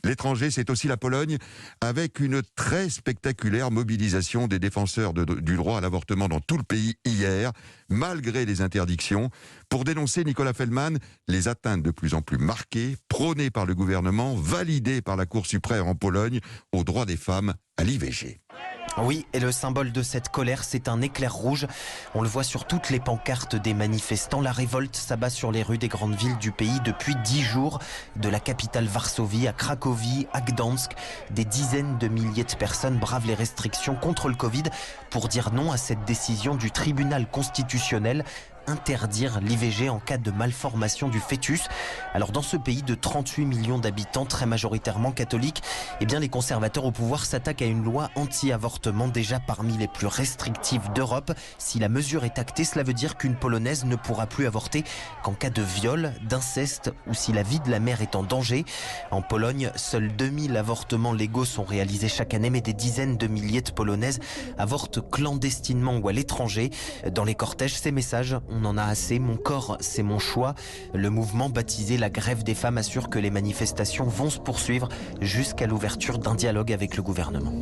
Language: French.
L'étranger, c'est aussi la Pologne, avec une très spectaculaire mobilisation des défenseurs du droit à l'avortement dans tout le pays hier, malgré les interdictions, pour dénoncer, Nicolas Feldman, les atteintes de plus en plus marquées, prônées par le gouvernement, validées par la Cour suprême en Pologne, aux droits des femmes à l'IVG. Oui, et le symbole de cette colère, c'est un éclair rouge. On le voit sur toutes les pancartes des manifestants. La révolte s'abat sur les rues des grandes villes du pays depuis 10 jours. De la capitale Varsovie à Cracovie, à Gdansk, des dizaines de milliers de personnes bravent les restrictions contre le Covid pour dire non à cette décision du tribunal constitutionnel. Interdire l'IVG en cas de malformation du fœtus. Alors dans ce pays de 38 millions d'habitants, très majoritairement catholiques, eh bien les conservateurs au pouvoir s'attaquent à une loi anti-avortement déjà parmi les plus restrictives d'Europe. Si la mesure est actée, cela veut dire qu'une Polonaise ne pourra plus avorter qu'en cas de viol, d'inceste ou si la vie de la mère est en danger. En Pologne, seuls 2000 avortements légaux sont réalisés chaque année, mais des dizaines de milliers de Polonaises avortent clandestinement ou à l'étranger. Dans les cortèges, ces messages: on en a assez, mon corps, c'est mon choix. Le mouvement baptisé la Grève des femmes assure que les manifestations vont se poursuivre jusqu'à l'ouverture d'un dialogue avec le gouvernement.